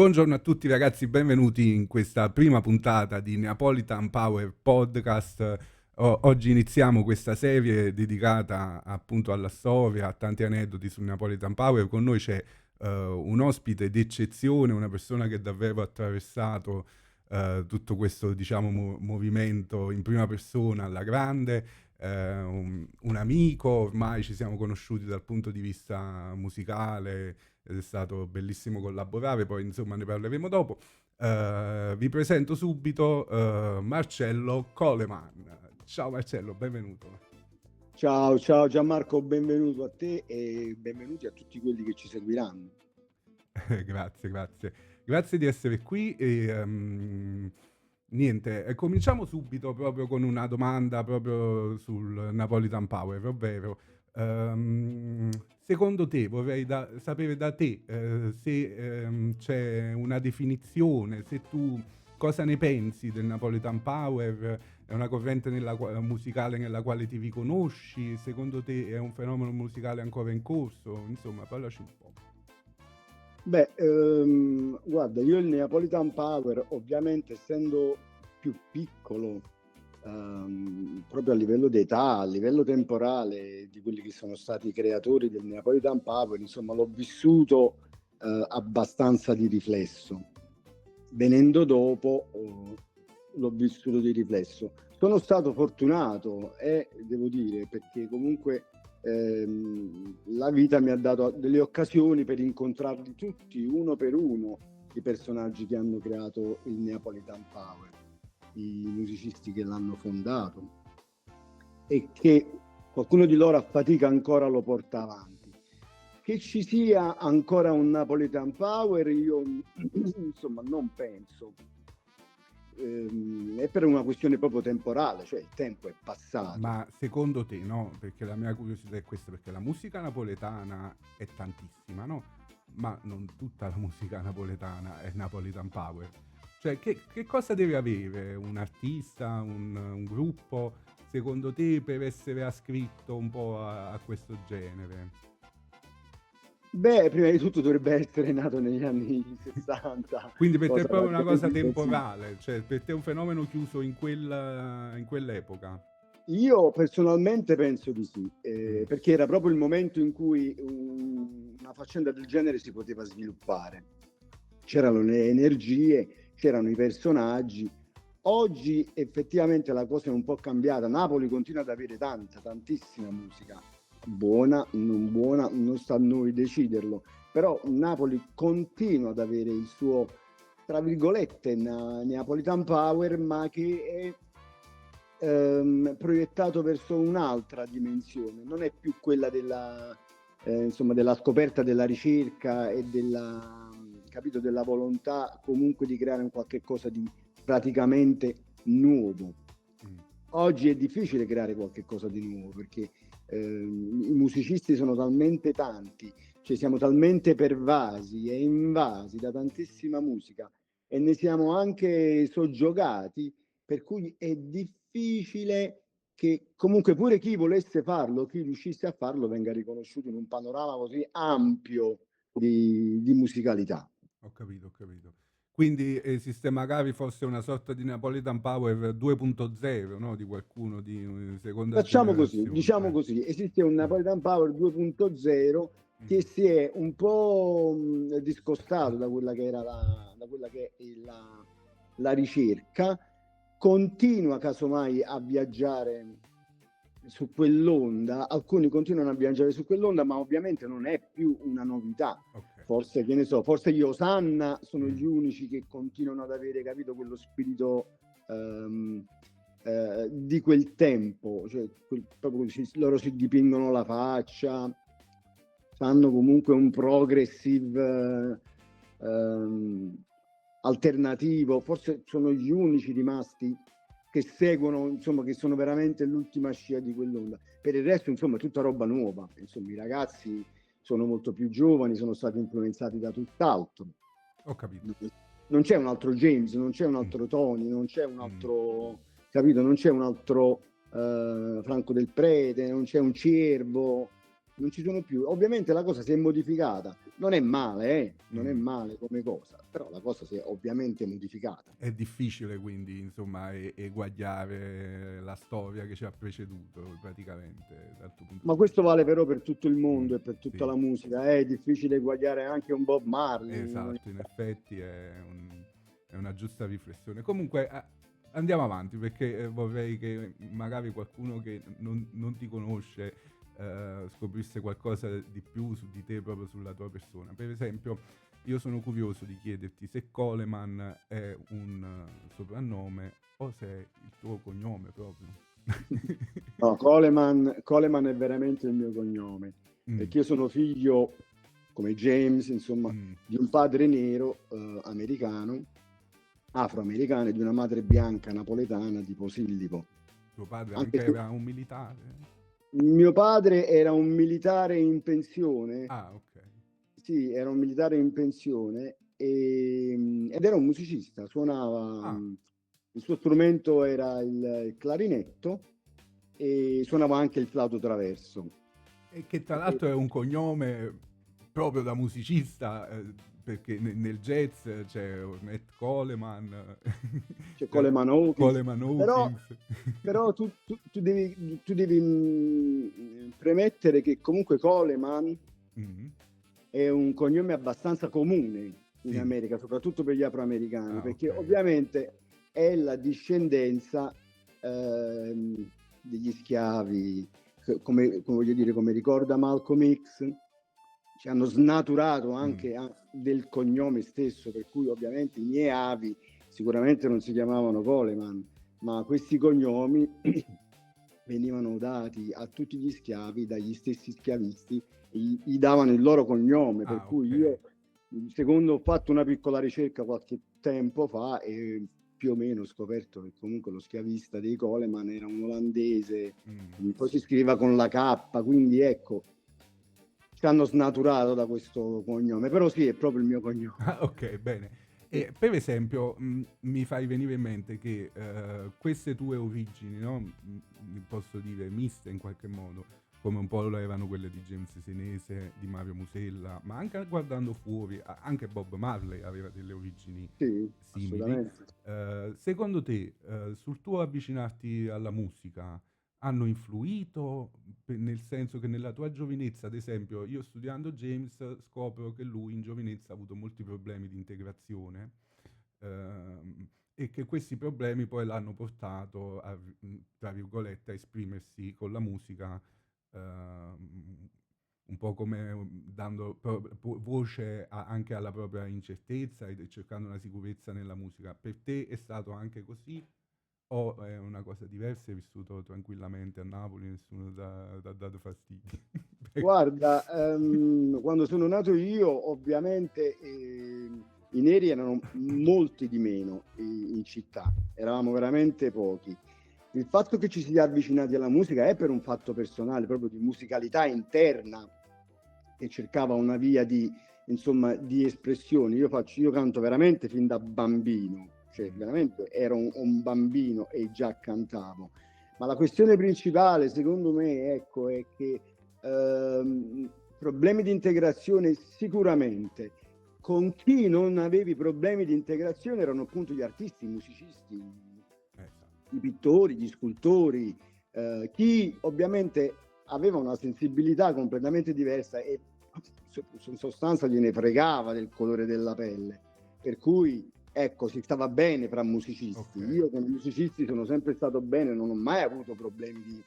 Buongiorno a tutti ragazzi, benvenuti in questa prima puntata di Neapolitan Power Podcast. Oggi iniziamo questa serie dedicata appunto alla storia, a tanti aneddoti su Neapolitan Power. Con noi c'è un ospite d'eccezione, una persona che davvero ha attraversato tutto questo, diciamo, movimento in prima persona alla grande. Un amico, ormai ci siamo conosciuti dal punto di vista musicale ed è stato bellissimo collaborare, poi insomma ne parleremo dopo. Vi presento subito Marcello Coleman. Ciao Marcello, benvenuto. Ciao Gianmarco, benvenuto a te e benvenuti a tutti quelli che ci seguiranno. Grazie, grazie. Grazie di essere qui e niente, cominciamo subito proprio con una domanda proprio sul Napolitan Power, ovvero secondo te, vorrei sapere da te se c'è una definizione, se tu cosa ne pensi del Napolitan Power, è una corrente musicale nella quale ti riconosci, secondo te è un fenomeno musicale ancora in corso, insomma parlaci un po'. Guarda, io il Neapolitan Power, ovviamente essendo più piccolo, proprio a livello d'età, a livello temporale di quelli che sono stati i creatori del Neapolitan Power, insomma l'ho vissuto abbastanza di riflesso. Venendo dopo, l'ho vissuto di riflesso. Sono stato fortunato devo dire, perché comunque la vita mi ha dato delle occasioni per incontrarli tutti, uno per uno, i personaggi che hanno creato il Neapolitan Power, i musicisti che l'hanno fondato e che qualcuno di loro a fatica ancora lo porta avanti. Che ci sia ancora un Napolitan Power, io insomma non penso. È per una questione proprio temporale, cioè il tempo è passato. Ma secondo te, no? Perché la mia curiosità è questa, perché la musica napoletana è tantissima, no? Ma non tutta la musica napoletana è Napolitan Power. Cioè, che cosa deve avere un artista, un gruppo, secondo te, per essere ascritto un po' a questo genere? Beh, prima di tutto dovrebbe essere nato negli anni 60. Quindi per te è cosa proprio una cosa ragionevole, sì. temporale, cioè per te è un fenomeno chiuso in quell'epoca. Io personalmente penso di sì, Mm. perché era proprio il momento in cui una faccenda del genere si poteva sviluppare. C'erano le energie, c'erano i personaggi. Oggi effettivamente la cosa è un po' cambiata. Napoli continua ad avere tantissima musica, buona, non sta a noi deciderlo, però Napoli continua ad avere il suo, tra virgolette, Neapolitan Power, ma che è proiettato verso un'altra dimensione, non è più quella della scoperta, della ricerca e della volontà comunque di creare un qualche cosa di praticamente nuovo. Oggi è difficile creare qualche cosa di nuovo perché i musicisti sono talmente tanti, cioè siamo talmente pervasi e invasi da tantissima musica e ne siamo anche soggiogati, per cui è difficile che comunque pure chi volesse farlo, chi riuscisse a farlo, venga riconosciuto in un panorama così ampio di musicalità. Ho capito, ho capito. Quindi esiste magari forse una sorta di Napolitan Power 2.0, no? Di qualcuno di seconda Facciamo così, generazione. diciamo così, esiste un Napolitan Power 2.0 che Mm. si è un po' discostato da quella che era la ricerca, continua casomai a viaggiare su quell'onda, alcuni continuano a viaggiare su quell'onda, ma ovviamente non è più una novità. Ok. Forse, che ne so, forse gli Osanna sono gli unici che continuano ad avere, capito, quello spirito di quel tempo, cioè proprio loro si dipingono la faccia, fanno comunque un progressive alternativo, forse sono gli unici rimasti che seguono, insomma, che sono veramente l'ultima scia di quell'onda. Per il resto, insomma, è tutta roba nuova, insomma, i ragazzi sono molto più giovani, sono stati influenzati da tutt'altro. Ho capito. Non c'è un altro James, non c'è un altro Tony, non c'è un altro, capito? Non c'è un altro Franco Del Prete, non c'è un Ciervo, non ci sono più. Ovviamente la cosa si è modificata, non è male, non è male come cosa, però la cosa si è ovviamente modificata. È difficile quindi, insomma, eguagliare la storia che ci ha preceduto praticamente dal tuo punto Ma di questo vista. vale però per tutto il mondo e per tutta Sì, la musica, è difficile eguagliare anche un Bob Marley. esatto, in effetti è una giusta riflessione. Comunque andiamo avanti perché vorrei che magari qualcuno che non ti conosce scoprisse qualcosa di più su di te, proprio sulla tua persona. Per esempio, io sono curioso di chiederti se Coleman è un soprannome o se è il tuo cognome proprio. No, Coleman è veramente il mio cognome, perché io sono figlio, come James, insomma, di un padre nero americano, afroamericano, e di una madre bianca napoletana di Posillipo. Tuo padre Anche anche se era un militare? mio padre era un militare in pensione, Ah, ok. sì, era un militare in pensione ed era un musicista, suonava, Ah, il suo strumento era il clarinetto e suonava anche il flauto traverso. e che tra E l'altro è un cognome proprio da musicista, perché nel jazz c'è Ornette Coleman, c'è Coleman Hawkins, Coleman però, Hawkins. però tu devi premettere che comunque Coleman è un cognome abbastanza comune in Sì. America, soprattutto per gli afroamericani, perché ok. ovviamente è la discendenza degli schiavi, come voglio dire, come ricorda Malcolm X, ci hanno snaturato anche del cognome stesso, per cui ovviamente i miei avi sicuramente non si chiamavano Coleman, ma questi cognomi venivano dati a tutti gli schiavi dagli stessi schiavisti, gli davano il loro cognome, per cui io, secondo, ho fatto una piccola ricerca qualche tempo fa e più o meno ho scoperto che comunque lo schiavista dei Coleman era un olandese, poi si scriveva con la K, quindi ecco, ci hanno snaturato da questo cognome, però sì, è proprio il mio cognome. Ah, ok, bene. E per esempio, mi fai venire in mente che queste tue origini, no? Posso dire miste in qualche modo, come un po' lo erano quelle di James Senese, di Mario Musella, ma anche guardando fuori, anche Bob Marley aveva delle origini Sì, simili. assolutamente. Secondo te, sul tuo avvicinarti alla musica, hanno influito, nel senso che nella tua giovinezza, ad esempio, io studiando James scopro che lui in giovinezza ha avuto molti problemi di integrazione, e che questi problemi poi l'hanno portato a, tra virgolette, a esprimersi con la musica, un po' come dando voce anche alla propria incertezza e cercando una sicurezza nella musica. Per te è stato anche così? O è una cosa diversa, hai vissuto tranquillamente a Napoli, nessuno ti ha dato fastidio? Guarda, quando sono nato io, ovviamente i neri erano molti di meno in città, eravamo veramente pochi. Il fatto che ci si sia avvicinati alla musica è per un fatto personale, proprio di musicalità interna, che cercava una via di, insomma, di espressione. Io canto veramente fin da bambino, cioè veramente ero un bambino e già cantavo. Ma la questione principale, secondo me, ecco, è che problemi di integrazione sicuramente. Con chi non avevi problemi di integrazione erano appunto gli artisti, i musicisti, i pittori, gli scultori, chi ovviamente aveva una sensibilità completamente diversa e in sostanza gliene fregava del colore della pelle, per cui ecco, si stava bene fra musicisti. Io con i musicisti sono sempre stato bene, non ho mai avuto problemi di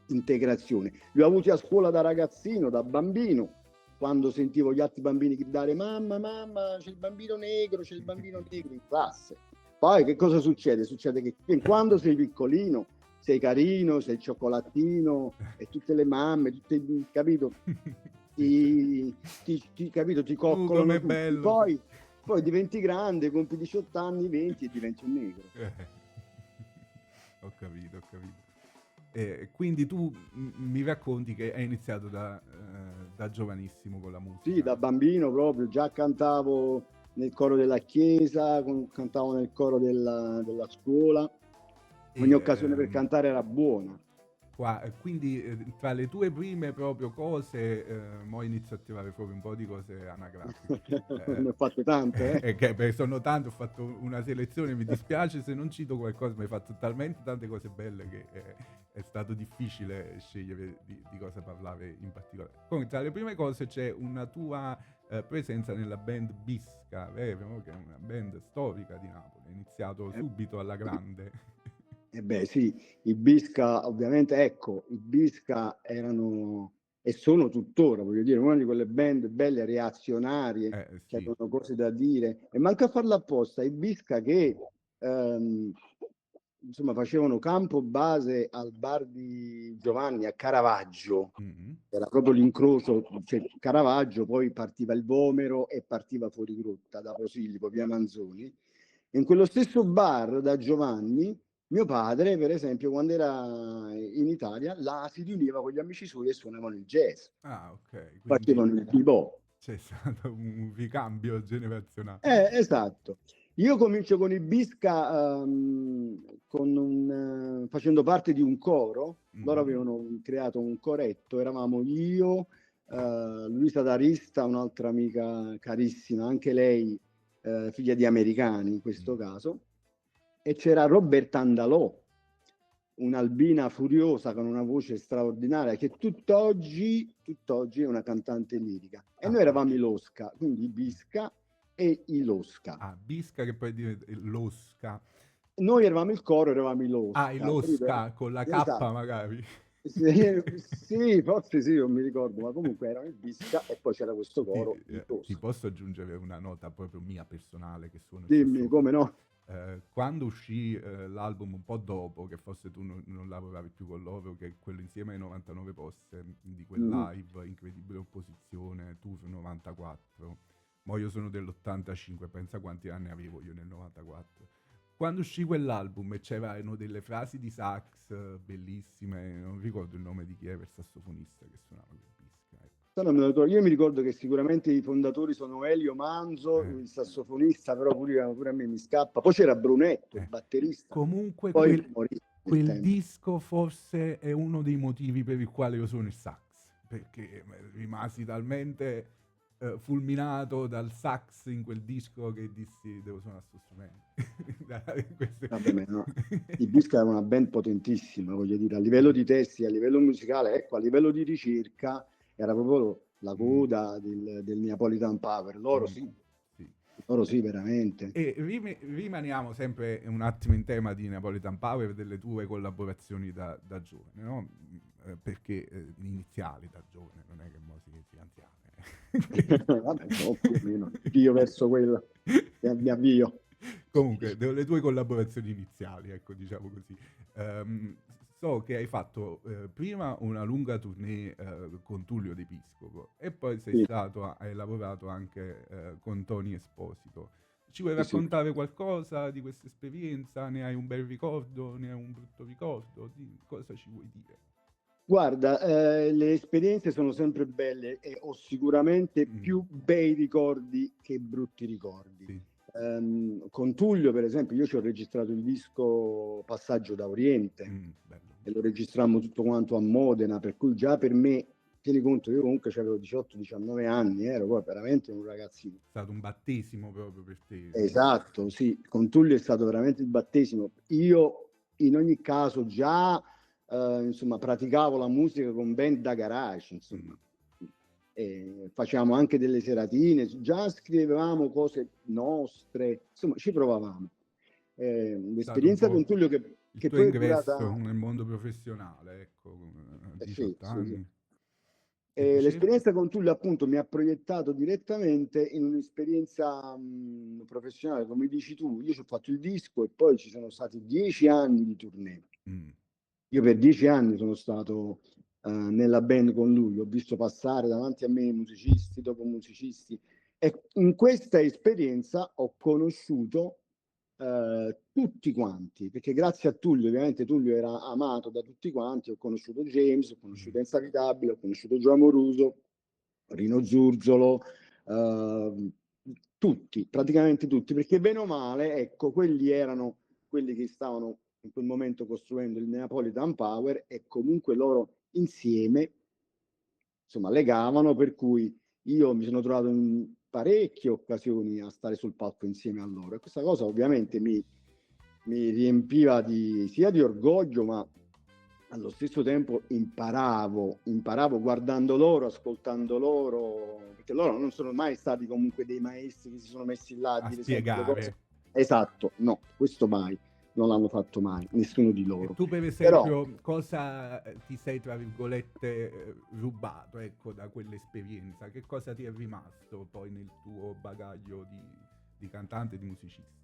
integrazione. Li ho avuti a scuola da ragazzino, da bambino, quando sentivo gli altri bambini gridare mamma, mamma, c'è il bambino negro in classe. Poi che cosa succede? Succede che quando sei piccolino, sei carino, sei il cioccolatino e tutte le mamme, tutte, capito? Capito, ti coccolano tutti. Poi diventi grande, compi 18 anni, 20 e diventi un negro. Ho capito. Quindi tu mi racconti che hai iniziato da giovanissimo con la musica. Sì, da bambino proprio, già cantavo nel coro della chiesa, cantavo nel coro della scuola. Ogni occasione per cantare era buona. Quindi tra le tue prime proprio cose, mo inizio a tirare fuori un po' di cose anagrafiche. Ne ho fatte tante, Perché sono tante, ho fatto una selezione, mi dispiace se non cito qualcosa, ma hai fatto talmente tante cose belle che è stato difficile scegliere di cosa parlare in particolare. Comunque, tra le prime cose c'è una tua presenza nella band Bisca, vero? Che è una band storica di Napoli, è iniziato eh. subito alla grande. Eh beh, sì, i Bisca, ovviamente, ecco, i Bisca erano e sono tuttora, voglio dire, una di quelle band belle reazionarie che Sì. avevano cose da dire, e manca a farlo apposta. I Bisca che ehm, insomma facevano campo base al bar di Giovanni a Caravaggio, Mhm. era proprio l'incrocio, cioè Caravaggio, poi partiva il Vomero e partiva fuori grotta da Posillipo, via Manzoni. In quello stesso bar da Giovanni, mio padre, per esempio, quando era in Italia, là si riuniva con gli amici suoi e suonavano il jazz, Ah, ok, quindi facevano il bebop. c'è stato un ricambio generazionale. Esatto. Io comincio con i Bisca facendo parte di un coro. Loro Mhm. avevano creato un coretto, eravamo io, Luisa D'Arista, un'altra amica carissima, anche lei figlia di americani in questo Mm. caso, e c'era Roberta Andalò, un'albina furiosa con una voce straordinaria che tutt'oggi è una cantante lirica. E Ah, noi eravamo i Losca, quindi i Bisca e i Losca. Bisca che poi diventa Losca. Noi eravamo il coro, eravamo i Ah, il Losca, capito? Losca con la K Esatto. magari. Sì, sì, forse sì, non mi ricordo, ma comunque erano il Bisca e poi c'era questo Ti, coro, i ti Losca. posso aggiungere una nota proprio mia personale che suono il Dimmi, sassofono. come no? Quando uscì l'album un po' dopo, che forse tu non lavoravi più con loro, che è quello insieme ai 99 posse di quel Mhm. live, Incredibile Opposizione, Tour 94. Mo' io sono dell'85, pensa quanti anni avevo io nel 94. Quando uscì quell'album e c'erano delle frasi di sax bellissime, non ricordo il nome di chi era il sassofonista che suonava quel disco, ecco. Io mi ricordo che sicuramente i fondatori sono Elio Manzo, Eh, il sassofonista, però pure a me mi scappa. Poi c'era Brunetto, il eh. batterista. Comunque Poi morì nel quel tempo. disco forse è uno dei motivi per il quale io suono il sax, perché rimasi talmente fulminato dal sax in quel disco che dissi devo suonare sto strumento. Vabbè, ma no. I Bisca era una band potentissima, voglio dire, a livello di testi, a livello musicale, ecco, a livello di ricerca, era proprio la Mm, coda del Neapolitan Power. mm, sì. Loro sì, veramente. E rimaniamo sempre un attimo in tema di Napolitan Power, delle tue collaborazioni da giovane, no? Perché iniziali da giovane, non è che mo si anziane. Vabbè, no, più o meno, io verso quella, mi avvio. Comunque, delle tue collaborazioni iniziali, ecco, diciamo così. Ehm, so che hai fatto prima una lunga tournée con Tullio De Piscopo e poi Sì, hai lavorato anche con Tony Esposito. Ci vuoi sì, sì. raccontare qualcosa di questa esperienza? Ne hai un bel ricordo? Ne hai un brutto ricordo? Cosa ci vuoi dire? Guarda, le esperienze sono sempre belle e ho sicuramente Mm, più bei ricordi che brutti ricordi. sì. Con Tullio, per esempio, io ci ho registrato il disco Passaggio da Oriente Bello. e lo registrammo tutto quanto a Modena, per cui già per me, tieni conto, io comunque avevo 18-19 anni, ero poi veramente un ragazzino. È stato un battesimo proprio per te. Esatto, sì, con Tullio è stato veramente il battesimo. Io in ogni caso già insomma, praticavo la musica con band da garage, Mm, insomma. E facevamo anche delle seratine, già scrivevamo cose nostre, insomma, ci provavamo. è stato un L'esperienza con po' Tullio il che tuo poi è ingresso durata. nel mondo professionale, ecco, a Sì, 18 sì, sì. anni. E dicevi? L'esperienza con Tullio appunto mi ha proiettato direttamente in un'esperienza professionale, come dici tu. Io ci ho fatto il disco e poi ci sono stati 10 anni di tournée. Mm, Io per 10 anni sono stato nella band con lui, ho visto passare davanti a me musicisti dopo musicisti e in questa esperienza ho conosciuto tutti quanti, perché grazie a Tullio, ovviamente Tullio era amato da tutti quanti, ho conosciuto James, ho conosciuto mm, Enzo Abitabile, ho conosciuto Gio Amoruso, Rino Zurzolo, eh, tutti, praticamente tutti, perché bene o male, ecco, quelli erano quelli che stavano in quel momento costruendo il Neapolitan Power, e comunque loro insieme, insomma, legavano, per cui io mi sono trovato in parecchie occasioni a stare sul palco insieme a loro, e questa cosa ovviamente mi riempiva sia di orgoglio, ma allo stesso tempo imparavo guardando loro, ascoltando loro, perché loro non sono mai stati comunque dei maestri che si sono messi là a dire sempre le cose. Esatto, no, questo mai, non l'hanno fatto mai, nessuno di loro. E tu per esempio, però, cosa ti sei, tra virgolette, rubato, ecco, da quell'esperienza? Che cosa ti è rimasto poi nel tuo bagaglio di cantante, di musicista?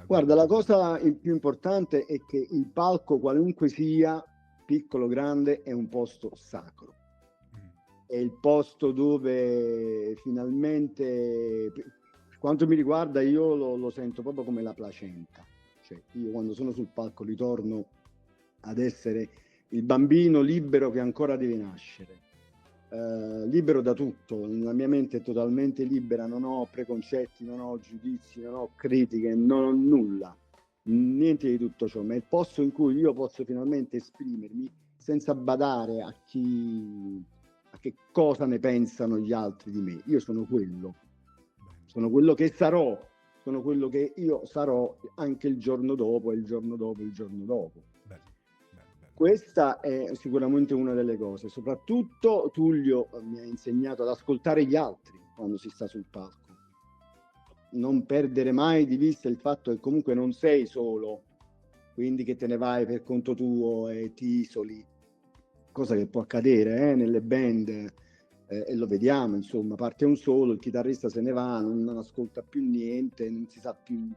Guarda, la cosa più importante è che il palco, qualunque sia, piccolo o grande, è un posto sacro. È il posto dove finalmente, per quanto mi riguarda, io lo sento proprio come la placenta. Cioè, io quando sono sul palco ritorno ad essere il bambino libero che ancora deve nascere. Libero da tutto, la mia mente è totalmente libera, non ho preconcetti, non ho giudizi, non ho critiche, non ho nulla, niente di tutto ciò, ma è il posto in cui io posso finalmente esprimermi senza badare a che cosa ne pensano gli altri di me. Io sono quello che sarò, sono quello che io sarò anche il giorno dopo e il giorno dopo e il giorno dopo. Questa è sicuramente una delle cose. Soprattutto Tullio mi ha insegnato ad ascoltare gli altri quando si sta sul palco. Non perdere mai di vista il fatto che comunque non sei solo, quindi che te ne vai per conto tuo e ti isoli, cosa che può accadere nelle band, e lo vediamo, insomma, parte un solo, il chitarrista se ne va, non ascolta più niente, non si sa più,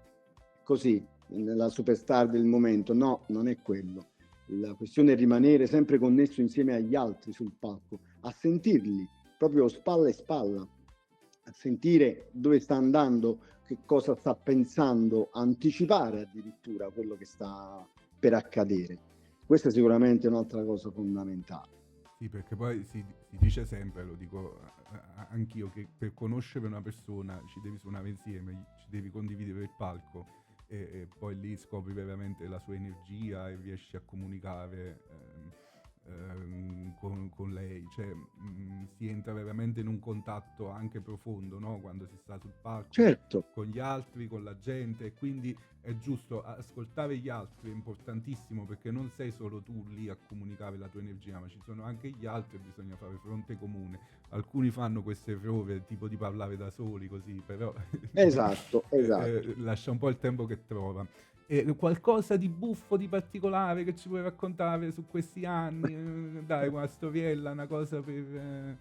così, la superstar del momento. No, non è quello. La questione è rimanere sempre connesso insieme agli altri sul palco, a sentirli proprio spalla e spalla, a sentire dove sta andando, che cosa sta pensando, anticipare addirittura quello che sta per accadere. Questa è sicuramente un'altra cosa fondamentale. Sì, perché poi si dice sempre, lo dico anch'io, che per conoscere una persona ci devi suonare insieme, ci devi condividere il palco, e poi lì scopri veramente la sua energia e riesci a comunicare con lei, cioè si entra veramente in un contatto anche profondo, no? Quando si sta sul palco, certo, con gli altri, con la gente, e quindi è giusto ascoltare gli altri, è importantissimo, perché non sei solo tu lì a comunicare la tua energia, ma ci sono anche gli altri e bisogna fare fronte comune. Alcuni fanno queste prove tipo di parlare da soli così, però esatto. Lascia un po' il tempo che trova. Qualcosa di buffo, di particolare che ci puoi raccontare su questi anni? Dai, una storiella, una cosa per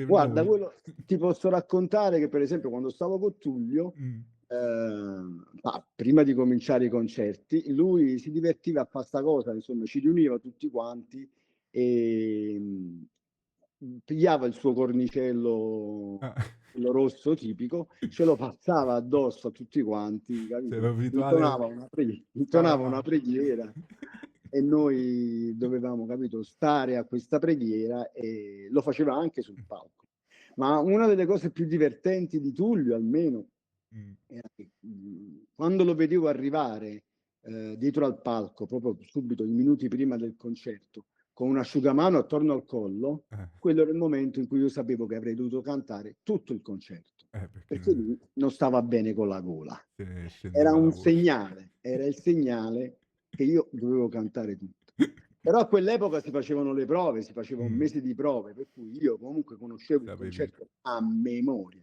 Guarda, noi. quello ti posso raccontare che, per esempio, quando stavo con Tullio, prima di cominciare i concerti, lui si divertiva a fare sta cosa, insomma, ci riuniva tutti quanti e pigliava il suo cornicello, quello rosso tipico, ce lo passava addosso a tutti quanti, capito? Intonava una preghiera e noi dovevamo, capito, stare a questa preghiera, e lo faceva anche sul palco. Ma una delle cose più divertenti di Tullio, almeno, era che quando lo vedevo arrivare dietro al palco, proprio subito, i minuti prima del concerto, con un asciugamano attorno al collo, quello era il momento in cui io sapevo che avrei dovuto cantare tutto il concerto, perché lui non stava bene con la gola. Era un segnale, era il segnale che io dovevo cantare tutto. Però a quell'epoca si facevano le prove, si faceva un mese di prove, per cui io comunque conoscevo il concerto a memoria.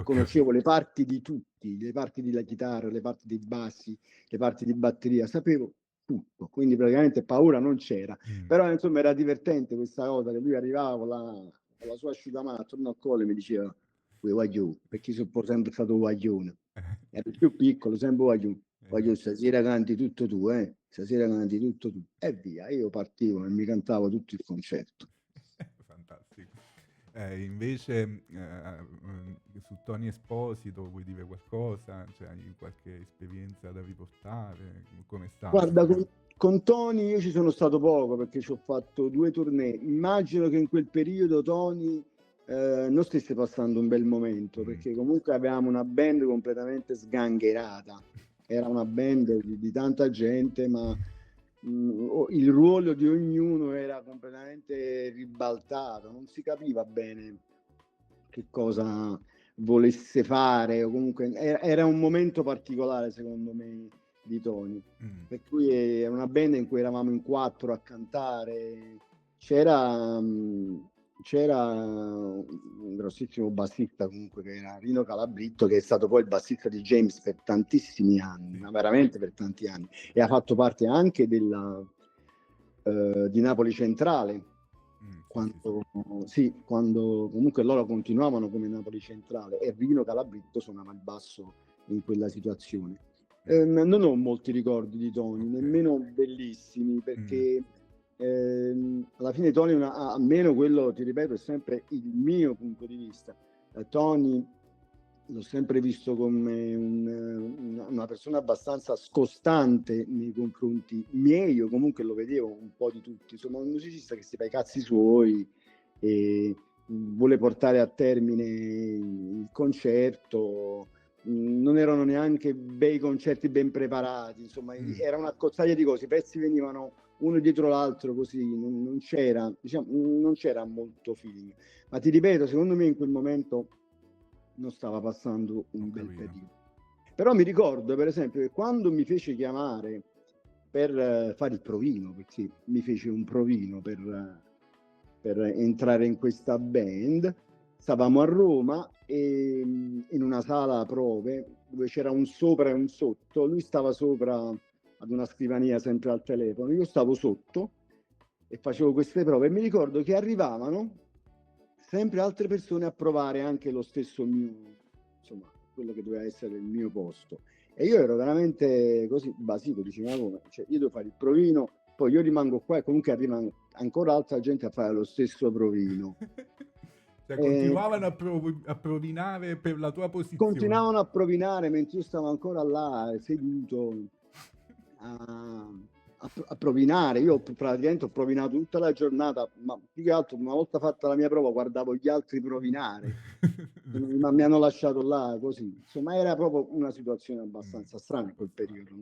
Conoscevo le parti di tutti, le parti della chitarra, le parti dei bassi, le parti di batteria, sapevo tutto, quindi praticamente paura non c'era. Però insomma era divertente questa cosa, che lui arrivava con la sua asciugamano attorno al collo e mi diceva guaglione, perché io sono sempre stato guaglione, ero più piccolo, sempre guaglione. Voglio stasera canti tutto tu, stasera canti tutto tu, e via. Io partivo e mi cantavo tutto il concerto. Fantastico. Invece su Tony Esposito vuoi dire qualcosa? Cioè, hai qualche esperienza da riportare? Come sta? Guarda, con Tony io ci sono stato poco, perché ci ho fatto 2 tournée. Immagino che in quel periodo Tony non stesse passando un bel momento, perché comunque avevamo una band completamente sgangherata. era una band di tanta gente, ma il ruolo di ognuno era completamente ribaltato, non si capiva bene che cosa volesse fare, o comunque era un momento particolare secondo me di Tony, per cui era una band in cui eravamo in 4 a cantare, c'era un grossissimo bassista comunque che era Rino Calabritto, che è stato poi il bassista di James per tantissimi anni, ma veramente per tanti anni, e ha fatto parte anche di Napoli Centrale, quando comunque loro continuavano come Napoli Centrale e Rino Calabritto suonava il basso in quella situazione. Non ho molti ricordi di Tony, nemmeno bellissimi, perché alla fine Tony, almeno quello, ti ripeto, è sempre il mio punto di vista. Tony l'ho sempre visto come una persona abbastanza scostante nei confronti miei, o comunque lo vedevo un po' di tutti, insomma un musicista che si fa i cazzi suoi e vuole portare a termine il concerto. Non erano neanche bei concerti ben preparati, insomma era una cozzaglia di cose, i pezzi venivano uno dietro l'altro così, non c'era, diciamo, non c'era molto feeling, ma ti ripeto, secondo me in quel momento non stava passando un bel periodo. Però mi ricordo per esempio che quando mi fece chiamare per fare il provino, perché mi fece un provino per entrare in questa band, stavamo a Roma e in una sala prove dove c'era un sopra e un sotto, lui stava sopra ad una scrivania sempre al telefono, io stavo sotto e facevo queste prove e mi ricordo che arrivavano sempre altre persone a provare anche lo stesso mio, insomma, quello che doveva essere il mio posto. E io ero veramente così basito, dicevo, cioè, io devo fare il provino, poi io rimango qua e comunque arriva ancora altra gente a fare lo stesso provino. Cioè, continuavano a provinare per la tua posizione. Continuavano a provinare mentre io stavo ancora là seduto a provinare. Io praticamente ho provinato tutta la giornata, ma più che altro una volta fatta la mia prova guardavo gli altri provinare, ma mi hanno lasciato là così. Insomma, era proprio una situazione abbastanza strana in quel periodo,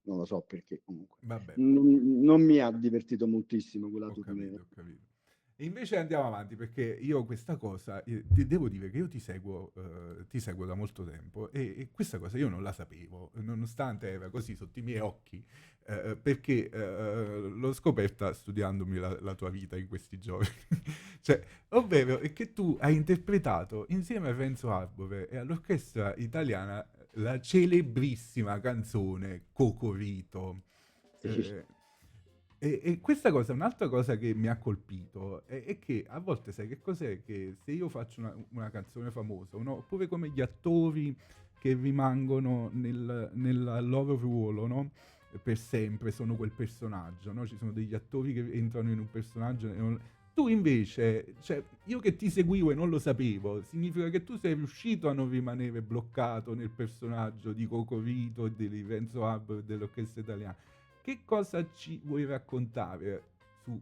non lo so perché comunque. Non mi ha divertito moltissimo quella tournée. Ho capito. E invece andiamo avanti, perché io questa cosa, ti devo dire che io ti seguo da molto tempo e questa cosa io non la sapevo, nonostante era così sotto i miei occhi, perché l'ho scoperta studiandomi la tua vita in questi giorni. Cioè, ovvero è che tu hai interpretato insieme a Renzo Arbore e all'orchestra italiana la celebrissima canzone Cocorito. E questa cosa, un'altra cosa che mi ha colpito è che a volte sai che cos'è? Che se io faccio una canzone famosa, oppure come gli attori che rimangono nel loro ruolo, no? Per sempre sono quel personaggio, no? Ci sono degli attori che entrano in un personaggio tu invece, cioè io che ti seguivo e non lo sapevo, significa che tu sei riuscito a non rimanere bloccato nel personaggio di Cocorito e di Renzo Arbore dell'orchestra italiana. Che cosa ci vuoi raccontare su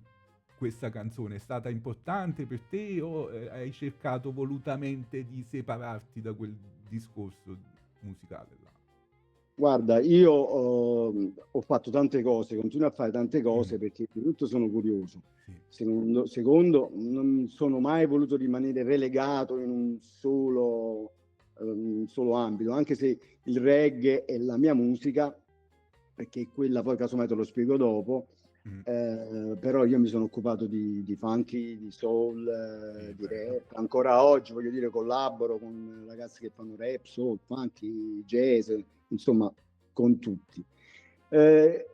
questa canzone? È stata importante per te o hai cercato volutamente di separarti da quel discorso musicale là? Guarda, io ho fatto tante cose, continuo a fare tante cose perché di tutto sono curioso. Secondo, non sono mai voluto rimanere relegato in un solo ambito, anche se il reggae è la mia musica, perché quella poi casomai te lo spiego dopo, però io mi sono occupato di funky, di soul, di rap, ancora oggi voglio dire collaboro con ragazzi che fanno rap, soul, funky, jazz, insomma con tutti.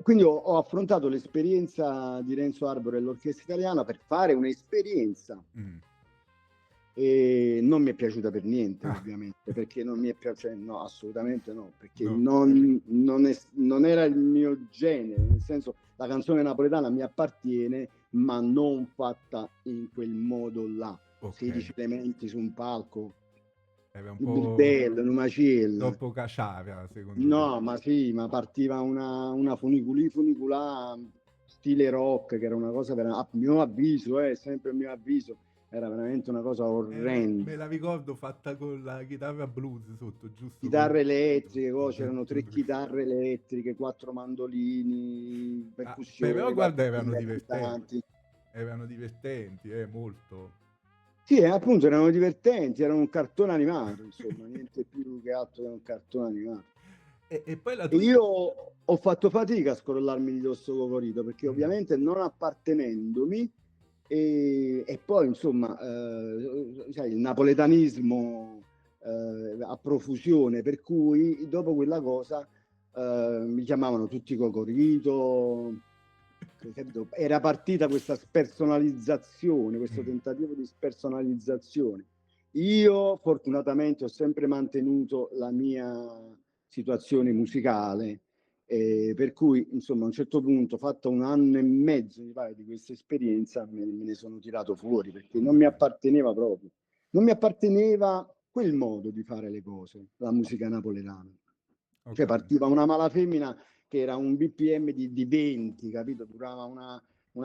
Quindi ho affrontato l'esperienza di Renzo Arbore e l'orchestra italiana per fare un'esperienza e non mi è piaciuta per niente, ovviamente, perché non mi è piaciuta, no, assolutamente no, perché no. non era il mio genere, nel senso la canzone napoletana mi appartiene, ma non fatta in quel modo là. 16 elementi su un palco, era un po' bordello, un macello. Troppo caciara, secondo me. No, ma sì, ma partiva una funiculà stile rock, che era una cosa per a mio avviso, sempre a mio avviso, era veramente una cosa Me orrenda. la ricordo fatta con la chitarra blues sotto, giusto Chitarre con... elettriche, c'erano Addirittura. 3 chitarre elettriche, 4 mandolini, Ah, però percussioni, guarda, batteria, cantanti. erano divertenti, molto. Sì, appunto erano divertenti, erano un cartone animato, insomma, niente più che altro che un cartone animato. E poi la E tua... io ho fatto fatica a scrollarmi di dosso Cocorito perché Mm. ovviamente non appartenendomi e poi insomma sai, il napoletanismo a profusione, per cui dopo quella cosa mi chiamavano tutti Cocorito, capito? Era partita questa spersonalizzazione, questo Mm. tentativo di spersonalizzazione. Io fortunatamente ho sempre mantenuto la mia situazione musicale, per cui insomma a un certo punto, fatto 1 anno e mezzo mi pare di questa esperienza, me ne sono tirato fuori perché Ho non mi capito. apparteneva proprio, non mi apparteneva quel modo di fare le cose, la musica napoletana. Ho Cioè capito. partiva una Malafemmina che era un BPM di 20, capito? Durava una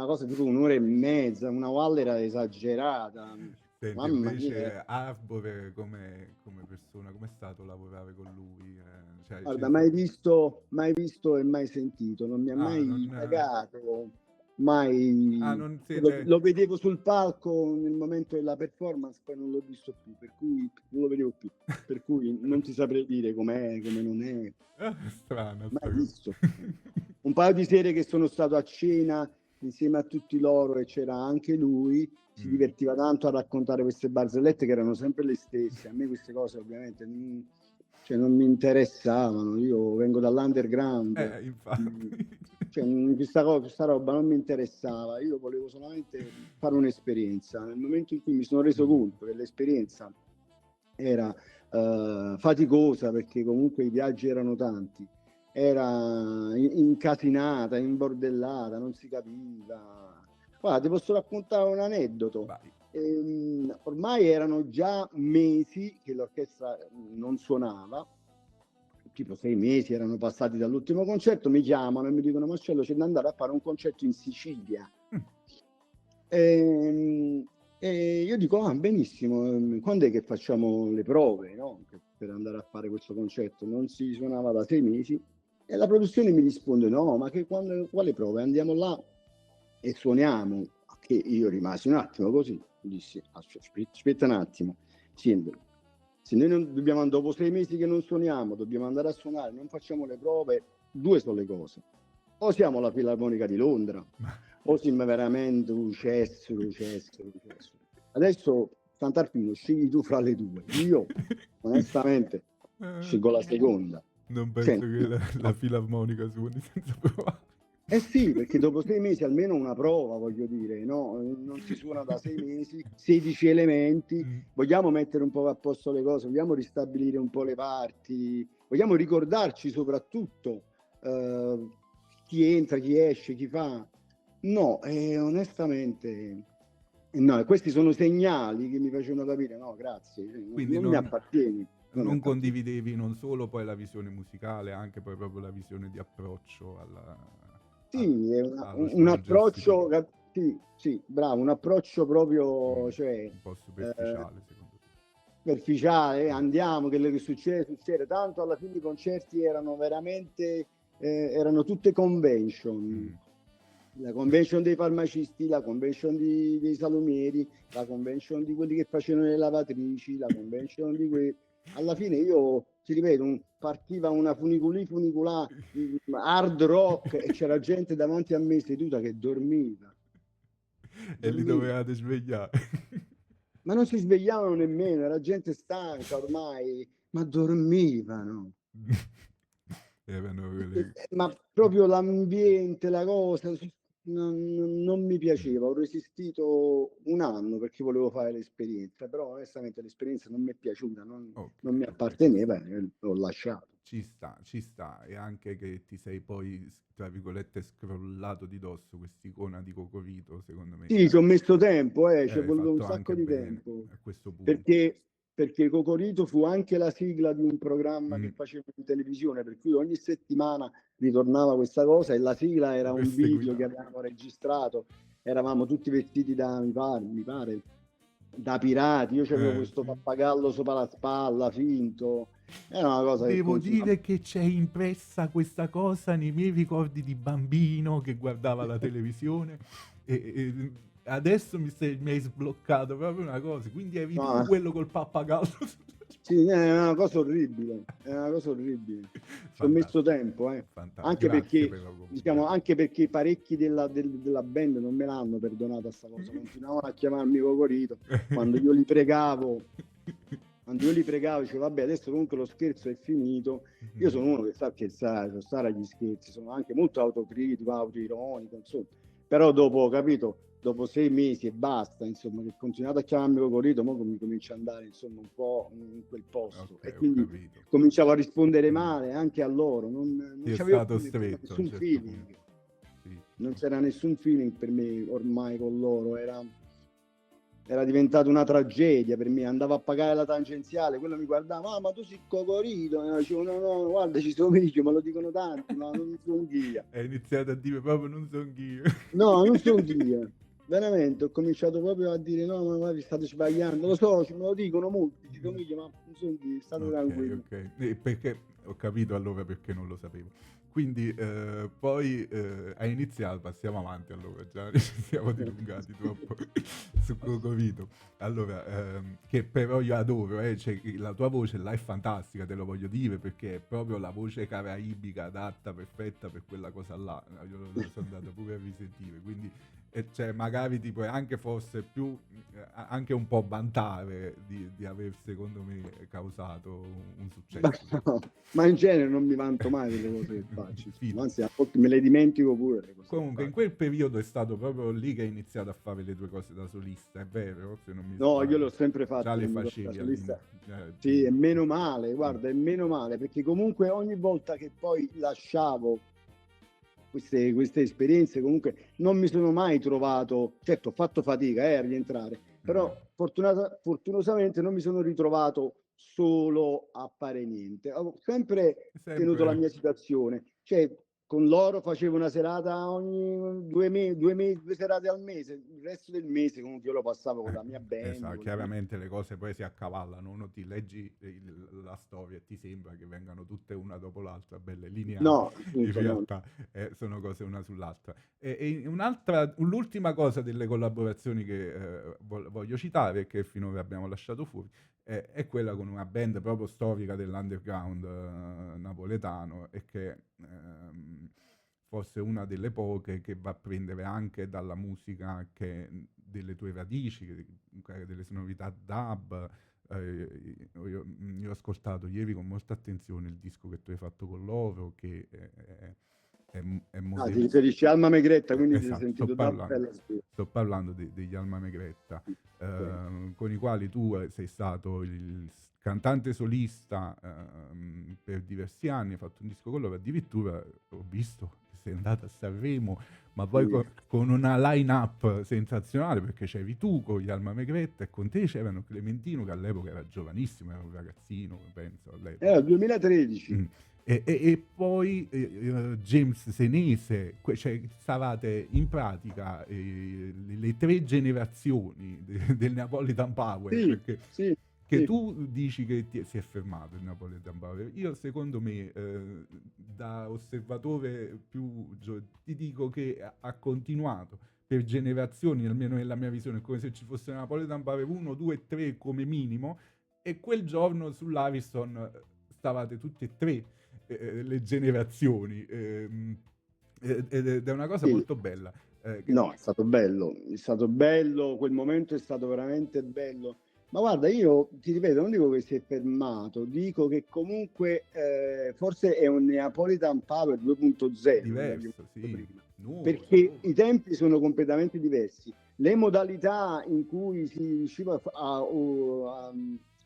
cosa tipo 1 ora e mezza, una wall era esagerata, Senti, mamma mia. invece Arbore come persona, com'è stato lavorare con lui? Cioè, Guarda, mai visto e mai sentito, non mi ha Ah, mai non... pagato, mai. non Lo, siete... lo vedevo sul palco nel momento della performance, poi non l'ho visto più, per cui non lo vedevo più, per cui non ti saprei dire com'è, come non è, Strana mai sta cosa. visto. Un paio di sere che sono stato a cena insieme a tutti loro e c'era anche lui, si Mm. divertiva tanto a raccontare queste barzellette che erano sempre le stesse. A me queste cose ovviamente cioè, non mi interessavano, io vengo dall'underground, Infatti. cioè, questa roba non mi interessava, io volevo solamente fare un'esperienza. Nel momento in cui mi sono reso Mm. conto che l'esperienza era faticosa perché comunque i viaggi erano tanti, era incasinata, imbordellata, non si capiva. Guarda, ti posso raccontare un aneddoto. Vai. Ormai erano già mesi che l'orchestra non suonava, tipo 6 mesi erano passati dall'ultimo concerto, mi chiamano e mi dicono Marcello c'è da andare a fare un concerto in Sicilia. Mm. E io dico, ah, benissimo, quando è che facciamo le prove, no? Per andare a fare questo concerto? Non si suonava da 6 mesi. E la produzione mi risponde, no, ma quale prove? Andiamo là e suoniamo. Che io rimasi un attimo così, dissi, aspetta un attimo, sì, se noi non dobbiamo, dopo 6 mesi che non suoniamo, dobbiamo andare a suonare, non facciamo le prove, due sono le cose. O siamo la Filarmonica di Londra, o siamo veramente un cesso. Adesso, Sant'Arpino, scegli tu fra le due. Io, onestamente, scelgo la seconda. Non Cioè, penso che la filarmonica suoni senza provare. eh sì, perché dopo 6 mesi almeno una prova, voglio dire, no? Non si suona da 6 mesi, 16 elementi, Mm. vogliamo mettere un po' a posto le cose, vogliamo ristabilire un po' le parti, vogliamo ricordarci soprattutto chi entra, chi esce, chi fa. No, onestamente, no, questi sono segnali che mi facevano capire, no, grazie, Quindi non mi appartieni, non mi non appartieni. condividevi non solo poi la visione musicale, anche poi proprio la visione di approccio Sì, è allo un svolgersi approccio, sì, sì, bravo, un approccio proprio, cioè, un po' eh, superficiale, secondo te. superficiale, Mm. andiamo, che succede, succede, tanto alla fine i concerti erano veramente, erano tutte convention, Mm. la convention dei farmacisti, la convention dei salumieri, la convention di quelli che facevano le lavatrici, la convention di quelli. Alla fine io, ti ripeto, partiva una funicolà hard rock e c'era gente davanti a me seduta che dormiva, E li dormiva. dovevate svegliare. Ma non si svegliavano nemmeno, era gente stanca ormai, ma dormivano. Erano quelle... Ma proprio l'ambiente, la cosa, non mi piaceva. Ho resistito 1 anno perché volevo fare l'esperienza, però onestamente l'esperienza non mi è piaciuta, Ok, non mi ok, ci apparteneva sta. e l'ho lasciato. Ci sta, e anche che ti sei poi, tra virgolette, scrollato di dosso quest'icona di Cocorito, secondo me Sì, ci ho messo tempo, ci è hai voluto un fatto sacco anche di bene tempo, a questo punto. perché, perché Cocorito fu anche la sigla di un programma che Mm. facevo in televisione, per cui ogni settimana ritornava questa cosa e la sigla era un video che Perseguitare. avevamo registrato, eravamo tutti vestiti da, mi pare, da pirati, io c'avevo questo sì. pappagallo sopra la spalla, finto, era una cosa che Devo continuava. dire che c'è impressa questa cosa nei miei ricordi di bambino che guardava la televisione e adesso mi hai sbloccato proprio una cosa, quindi eri tu No, quello col pappagallo. sì, è una cosa orribile, è una cosa orribile. Ci ho messo Fantastico, tempo, fantastico, anche grazie perché, per la comunità. diciamo, anche perché parecchi della band non me l'hanno perdonata sta cosa, continuavano a chiamarmi Cocorito, quando io li pregavo, quando io li pregavo, dicevo, vabbè, adesso comunque lo scherzo è finito. Io sono uno che sa scherzare, so stare agli scherzi, sono anche molto autocritico, autoironico, insomma. Però dopo, capito, dopo 6 mesi e basta, insomma, che continuate a chiamarmi Cocorito, mo mi comincia ad andare, insomma, un po' in quel posto. Ok, E ho quindi capito. cominciavo a rispondere Mm. male anche a loro, non Ti è c'avevo stato più stretto a un nessun certo feeling, punto. Sì, non sì. c'era nessun feeling per me ormai con loro, era diventata una tragedia per me. Andavo a pagare la tangenziale, quello mi guardava, ma tu sei Cocorito, e io dicevo, no, no, guarda, ci sono io, me lo dicono tanti, ma non sono io. Hai iniziato a dire proprio non sono io. No, non sono io. Veramente, ho cominciato proprio a dire, no, ma vi state sbagliando, lo so, me lo dicono molti, ci somiglio, ma non sono io, state Ok, tranquilli. ok. Perché ho capito allora perché non lo sapevo. Quindi poi hai iniziato, passiamo avanti allora, già ci siamo dilungati troppo su Cocorito. Allora, che però io adoro, cioè, la tua voce là è fantastica, te lo voglio dire, perché è proprio la voce caraibica adatta, perfetta per quella cosa là. Io lo sono andato pure a risentire, quindi cioè, magari ti puoi anche forse più, anche un po' vantare di aver secondo me causato un Ma, successo. no, ma in genere non mi vanto mai delle cose che faccio, insomma, Fido. anzi, a volte me le dimentico pure le cose che Comunque in faccio. quel periodo è stato proprio lì che hai iniziato a fare le tue cose da solista, è vero? Se non mi No, io sbaglio. l'ho sempre Già fatto le le mie cose da facevi solista. all'inizio. Sì, e meno male, Mm. guarda, è meno male, perché comunque ogni volta che poi lasciavo queste esperienze, comunque non mi sono mai trovato, certo ho fatto fatica a rientrare, Mm. però fortunosamente non mi sono ritrovato solo a fare niente. Ho sempre tenuto la Sempre. mia situazione, cioè con loro facevo una serata ogni 2 serate al mese, il resto del mese comunque io lo passavo con la mia band, Esatto, con le mie... chiaramente le cose poi si accavallano, uno ti leggi la storia e ti sembra che vengano tutte una dopo l'altra, belle lineari, No, in appunto no. realtà sono cose una sull'altra. E l'ultima cosa delle collaborazioni che voglio citare, che finora abbiamo lasciato fuori, è quella con una band proprio storica dell'underground napoletano e che forse è una delle poche che va a prendere anche dalla musica delle tue radici, delle sonorità dub. Io ho ascoltato ieri con molta attenzione il disco che tu hai fatto con loro, che è Ah, ti moderno. riferisci a Alma Megretta, quindi ti sei Esatto, sentito da bella spesa. sto parlando degli Alma Megretta, Ok. con i quali tu sei stato il cantante solista per diversi anni, hai fatto un disco con loro, addirittura ho visto che sei andato a Sanremo, ma poi Sì. con una line-up sensazionale, perché c'eri tu con gli Alma Megretta e con te c'erano Clementino, che all'epoca era giovanissimo, era un ragazzino, penso, all'epoca. Era il 2013. Mm. E poi James Senese, cioè stavate in pratica le tre generazioni del Napolitan Power, Sì, perché sì, che sì. tu dici che si è fermato il Napolitan Power. Io secondo me, da osservatore ti dico che ha continuato per generazioni, almeno nella mia visione, è come se ci fosse Napolitan Power 1, 2, 3 come minimo, e quel giorno sull'Ariston stavate tutti e tre le generazioni, ed è una cosa Sì. molto bella. No, è stato bello, quel momento è stato veramente bello. Ma guarda, io ti ripeto, non dico che si è fermato, dico che comunque forse è un Neapolitan Power 2.0, come abbiamo Diverso, detto sì, prima, nuovo, perché nuovo. i tempi sono completamente diversi. Le modalità in cui si riusciva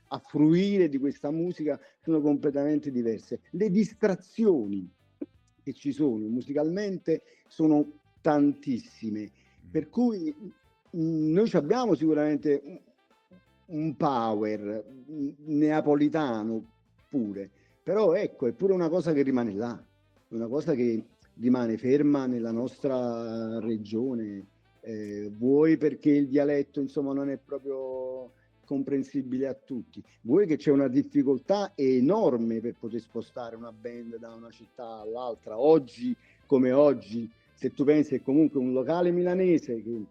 a fruire di questa musica sono completamente diverse. Le distrazioni che ci sono musicalmente sono tantissime, Mm. per cui noi abbiamo sicuramente un power neapolitano pure, però ecco, è pure una cosa che rimane là, una cosa che rimane ferma nella nostra regione vuoi perché il dialetto insomma non è proprio comprensibile a tutti, vuoi che c'è una difficoltà enorme per poter spostare una band da una città all'altra. Oggi come oggi, se tu pensi che comunque un locale milanese che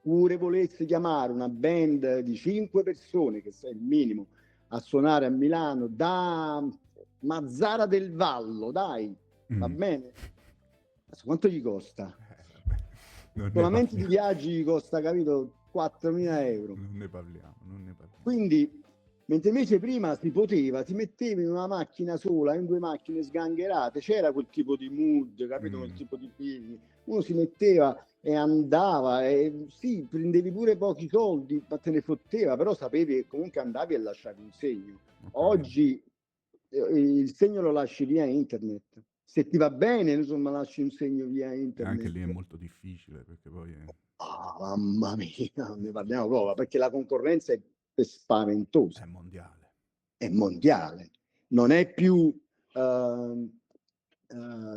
pure volesse chiamare una band di 5 persone, che è il minimo, a suonare a Milano da Mazzara del Vallo, dai, va bene? Adesso, quanto gli costa? Solamente di viaggi gli costa, capito, 4.000 euro. Non ne parliamo. Quindi, mentre invece prima si poteva, ti mettevi in una macchina sola, in 2 macchine sgangherate, c'era quel tipo di mood, capito, quel tipo di film. Uno si metteva e andava, e sì, prendevi pure pochi soldi, ma te ne fotteva, però sapevi che comunque andavi e lasciavi un segno. Oggi il segno lo lasci via internet. Se ti va bene, insomma, lasci un segno via internet. Anche lì è molto difficile, perché poi mamma mia, non ne parliamo proprio, perché la concorrenza è spaventosa. È mondiale. È mondiale. Non è più,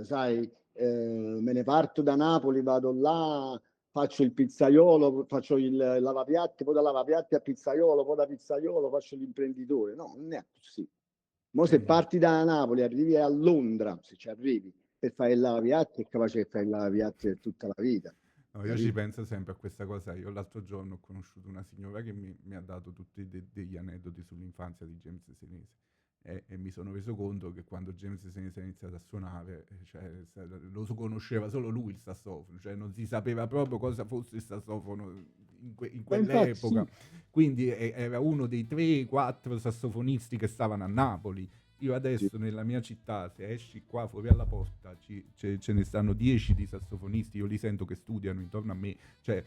sai, me ne parto da Napoli, vado là, faccio il pizzaiolo, faccio il lavapiatti, poi da lavapiatti a pizzaiolo, poi da pizzaiolo faccio l'imprenditore. No, non è così. Mo se parti da Napoli, arrivi a Londra, se ci arrivi, per fare il lavapiatti, è capace di fare il lavapiatti per tutta la vita. No, io ci penso sempre a questa cosa. Io l'altro giorno ho conosciuto una signora che mi ha dato tutti degli aneddoti sull'infanzia di James Senese. E mi sono reso conto che quando James Senese ha iniziato a suonare, cioè, lo conosceva solo lui il sassofono, cioè non si sapeva proprio cosa fosse il sassofono in quell'epoca. Quindi era uno dei 3-4 sassofonisti che stavano a Napoli. Io adesso nella mia città, se esci qua fuori alla porta, ce ne stanno 10 di sassofonisti, io li sento che studiano intorno a me, cioè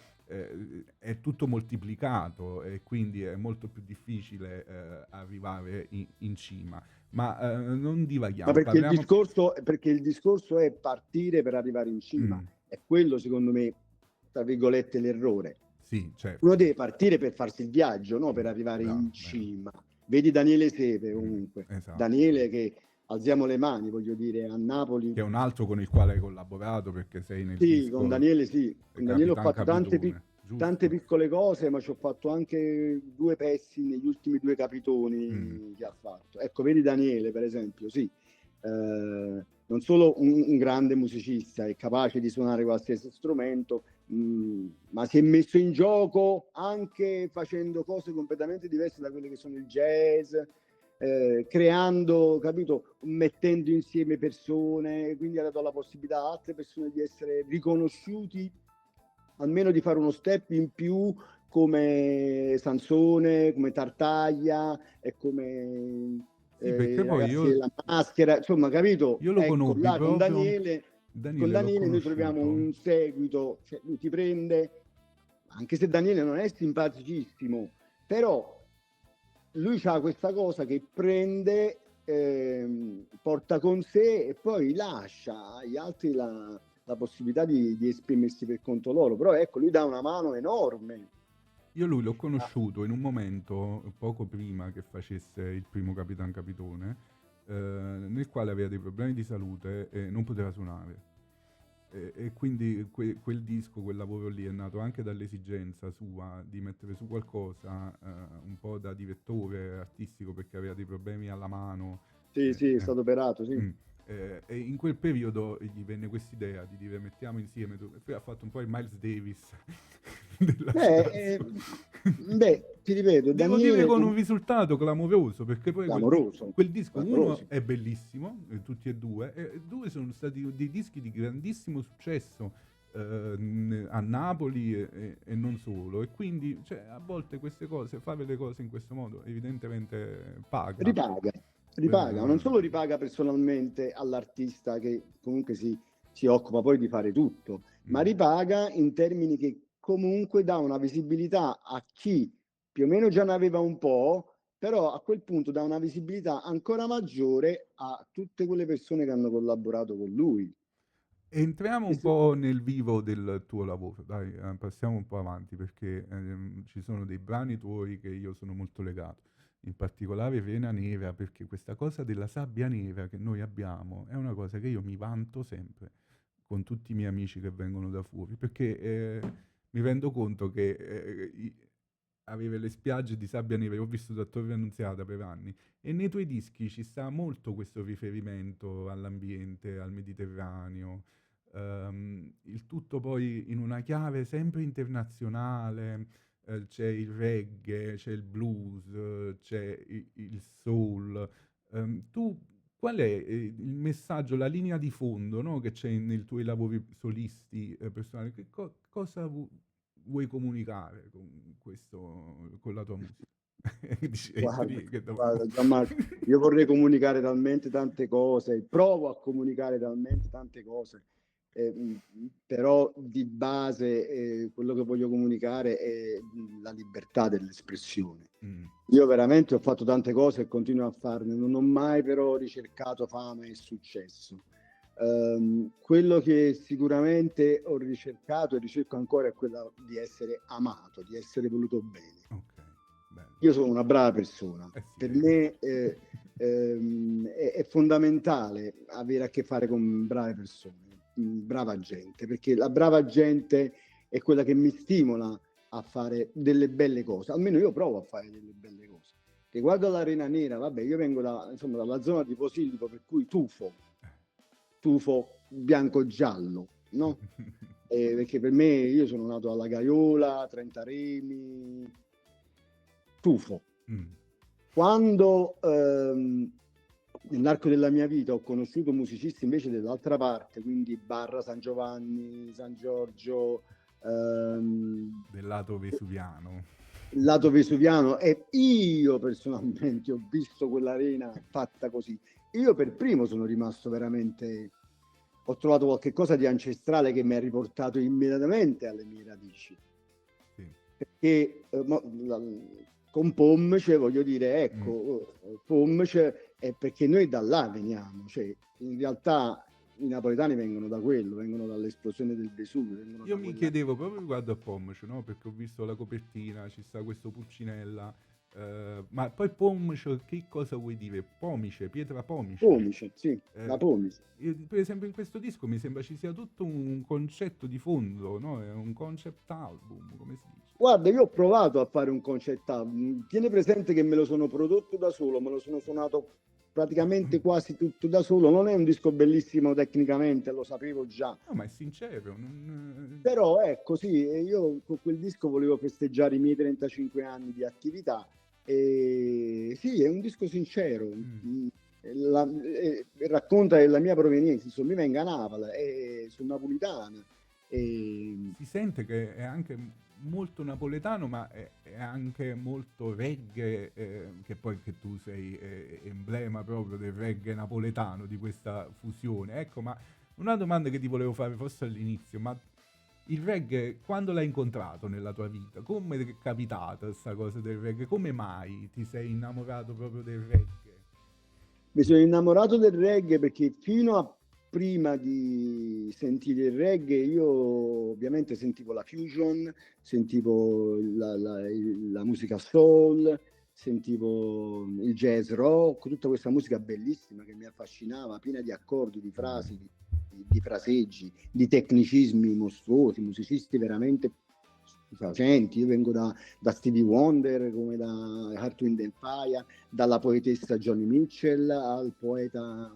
è tutto moltiplicato e quindi è molto più difficile arrivare in cima. Ma non divaghiamo. Ma perché il discorso è partire per arrivare in cima. È quello, secondo me, tra virgolette, l'errore. Sì, certo. Uno deve partire per farsi il viaggio, no? Per arrivare in cima. Vedi Daniele Sepe comunque. Esatto. Daniele che alziamo le mani, voglio dire, a Napoli. Che è un altro con il quale hai collaborato, perché sei nel disco. Con Daniele sì. Con Daniele ho fatto tante piccole cose, ma ci ho fatto anche 2 pezzi negli ultimi 2 capitoni che ha fatto. Ecco, vedi Daniele, per esempio, sì. Non solo un grande musicista, è capace di suonare qualsiasi strumento, ma si è messo in gioco anche facendo cose completamente diverse da quelle che sono il jazz, creando, capito, mettendo insieme persone, quindi ha dato la possibilità a altre persone di essere riconosciuti, almeno di fare uno step in più, come Sansone, come Tartaglia e come sì, perché poi la maschera, insomma, capito? Io lo conobbi là, proprio con Daniele noi troviamo un seguito, cioè lui ti prende, anche se Daniele non è simpaticissimo, però lui ha questa cosa che prende, porta con sé e poi lascia agli altri la possibilità di esprimersi per conto loro. Però ecco, lui dà una mano enorme. Io lui l'ho conosciuto in un momento poco prima che facesse il primo Capitan Capitone, nel quale aveva dei problemi di salute e non poteva suonare. E quindi quel disco, quel lavoro lì è nato anche dall'esigenza sua di mettere su qualcosa un po' da direttore artistico, perché aveva dei problemi alla mano. Sì, è stato operato, sì. E in quel periodo gli venne quest'idea di dire mettiamo insieme e poi ha fatto un po' il Miles Davis della ti ripeto, devo dire con un risultato clamoroso, perché poi quel disco uno è bellissimo, tutti e due, e 2 sono stati dei dischi di grandissimo successo a Napoli e non solo, e quindi cioè, a volte queste cose, fare le cose in questo modo evidentemente paga. Ripaga, non solo ripaga personalmente all'artista che comunque si occupa poi di fare tutto, ma ripaga in termini che comunque dà una visibilità a chi più o meno già ne aveva un po', però a quel punto dà una visibilità ancora maggiore a tutte quelle persone che hanno collaborato con lui. Entriamo un po' nel vivo del tuo lavoro, dai, passiamo un po' avanti, perché ci sono dei brani tuoi che io sono molto legato, in particolare Vena Nera, perché questa cosa della sabbia nera che noi abbiamo è una cosa che io mi vanto sempre con tutti i miei amici che vengono da fuori, perché mi rendo conto che avere le spiagge di sabbia nera, io ho vissuto a Torre Annunziata per anni, e nei tuoi dischi ci sta molto questo riferimento all'ambiente, al Mediterraneo, il tutto poi in una chiave sempre internazionale, c'è il reggae, c'è il blues, c'è il soul. Tu qual è il messaggio, la linea di fondo, no, che c'è nei tuoi lavori solisti personali? Cosa vuoi comunicare con questo, con la tua musica? Dici, Guarda, che domanda. guarda, Gianmarco, io vorrei comunicare talmente tante cose, provo a comunicare talmente tante cose, però di base quello che voglio comunicare è la libertà dell'espressione. Mm, Io veramente ho fatto tante cose e continuo a farne, non ho mai però ricercato fama e successo. Quello che sicuramente ho ricercato e ricerco ancora è quello di essere amato, di essere voluto bene. ok, bello. Io sono una brava persona, Eh sì. per me è fondamentale avere a che fare con brave persone, brava gente, perché la brava gente è quella che mi stimola a fare delle belle cose, almeno io provo a fare delle belle cose. Riguardo all'Arena Nera, vabbè, io vengo insomma, dalla zona di Posillipo, per cui tufo bianco-giallo, no? Perché per me, io sono nato alla Gaiola, Trentaremi, tufo. Mm, Quando nell'arco della mia vita ho conosciuto musicisti invece dell'altra parte, quindi Barra, San Giovanni, San Giorgio, del lato vesuviano. il lato vesuviano, e io personalmente ho visto quell'arena fatta così. Io per primo sono rimasto veramente, ho trovato qualche cosa di ancestrale che mi ha riportato immediatamente alle mie radici. Sì. Perché con Pomce, voglio dire, ecco, Pomce è perché noi da là veniamo, cioè in realtà i napoletani vengono da quello, vengono dall'esplosione del Vesuvio, vengono Io da mi quella... chiedevo proprio riguardo a Pomce, no? Perché ho visto la copertina, ci sta questo Pulcinella, ma poi Pomce, che cosa vuoi dire? Pomice, pietra pomice. Pomice, sì, la Eh, Pomice. per esempio in questo disco mi sembra ci sia tutto un concetto di fondo, no? È un concept album, come si dice? Guarda, io ho provato a fare un concetto album. Tieni presente che me lo sono prodotto da solo, me lo sono suonato praticamente quasi tutto da solo. Non è un disco bellissimo tecnicamente, lo sapevo già. No, ma è sincero, non... Però ecco, sì, io con quel disco volevo festeggiare i miei 35 anni di attività. E sì, è un disco sincero. Racconta della mia provenienza, insomma, mi venga a Napoli, sono napolitana. E, Si sente che è anche molto napoletano, ma è anche molto reggae, che poi che tu sei emblema proprio del reggae napoletano, di questa fusione. Ecco, ma una domanda che ti volevo fare forse all'inizio, ma il reggae quando l'hai incontrato nella tua vita? Come è capitata questa cosa del reggae? Come mai ti sei innamorato proprio del reggae? Mi sono innamorato del reggae perché fino a prima di sentire il reggae io ovviamente sentivo la fusion, sentivo la musica soul, sentivo il jazz rock, tutta questa musica bellissima che mi affascinava, piena di accordi, di frasi, di fraseggi, di tecnicismi mostruosi, musicisti veramente stupefacenti. Io vengo da Stevie Wonder, come da Earth, Wind and Fire, dalla poetessa Johnny Mitchell al poeta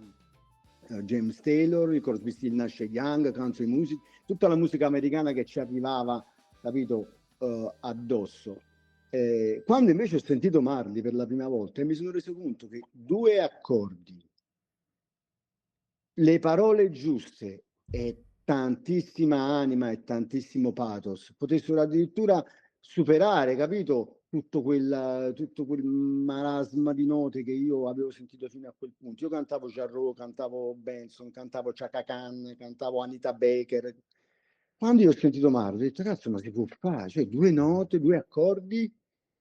James Taylor, il Crosby, Still Nash Young, country music, tutta la musica americana che ci arrivava, capito, addosso. Quando invece ho sentito Marley per la prima volta e mi sono reso conto che due accordi, le parole giuste e tantissima anima e tantissimo pathos potessero addirittura superare, capito, tutto quel marasma di note che io avevo sentito fino a quel punto. Io cantavo Jarreau, cantavo Benson, cantavo Chaka Khan, cantavo Anita Baker. Quando io ho sentito Marlo, ho detto, cazzo, ma si può fare? Cioè, due note, due accordi,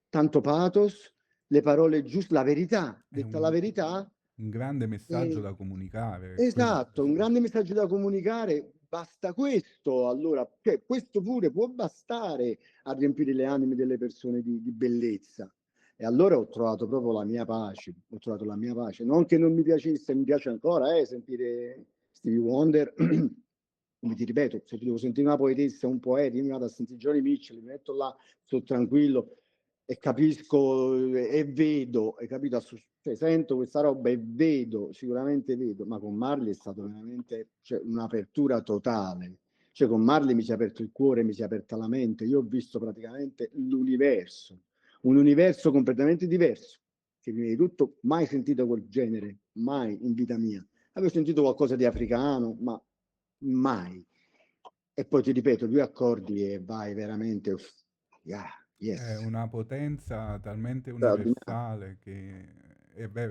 tanto pathos, le parole giuste, la verità, È detta la verità. un grande messaggio eh, da comunicare. Esatto, un grande messaggio da comunicare, basta questo, allora, cioè, questo pure può bastare a riempire le anime delle persone di bellezza. E allora ho trovato proprio la mia pace, ho trovato la mia pace. Non che non mi piacesse, mi piace ancora sentire Stevie Wonder, come ti ripeto, se devo sentire una poetessa, un poeta, io mi vado a sentire Johnny Mitchell, mi metto là, sto tranquillo e capisco e vedo, hai capito? Cioè, sento questa roba e vedo, sicuramente vedo, ma con Marley è stato veramente, cioè, un'apertura totale. Cioè, con Marley mi si è aperto il cuore, mi si è aperta la mente, io ho visto praticamente l'universo, un universo completamente diverso, che prima di tutto mai sentito quel genere, mai in vita mia. Avevo sentito qualcosa di africano, ma mai. E poi ti ripeto, due accordi e vai veramente, yeah, È yes. una potenza talmente Straordinario. universale che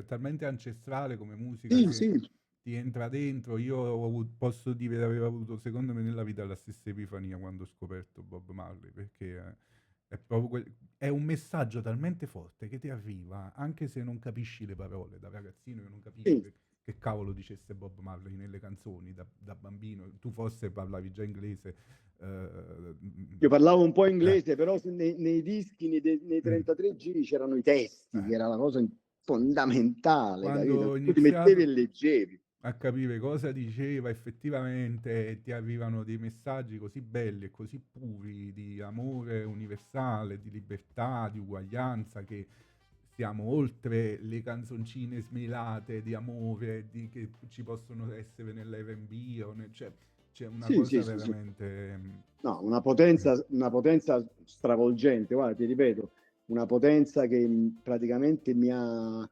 talmente ancestrale come musica Sì, che sì, ti entra dentro. Io posso dire di aver avuto, secondo me, nella vita la stessa epifania quando ho scoperto Bob Marley, perché è proprio è un messaggio talmente forte che ti arriva, anche se non capisci le parole. Da ragazzino io non capivo sì. che cavolo dicesse Bob Marley nelle canzoni, da bambino. Tu forse parlavi già inglese. eh, Io parlavo un po' eh, inglese, però nei dischi, nei mm. 33 giri c'erano i testi, che era la cosa fondamentale, Quando capito? ho Tu ti mettevi e iniziato leggevi. a capire cosa diceva effettivamente, ti arrivano dei messaggi così belli e così puri di amore universale, di libertà, di uguaglianza, che siamo oltre le canzoncine smelate di amore che ci possono essere nell'R&B cioè c'è una Sì, cosa sì, sì, sì. veramente No, mm, una potenza stravolgente, guarda, ti ripeto, una potenza che praticamente mi ha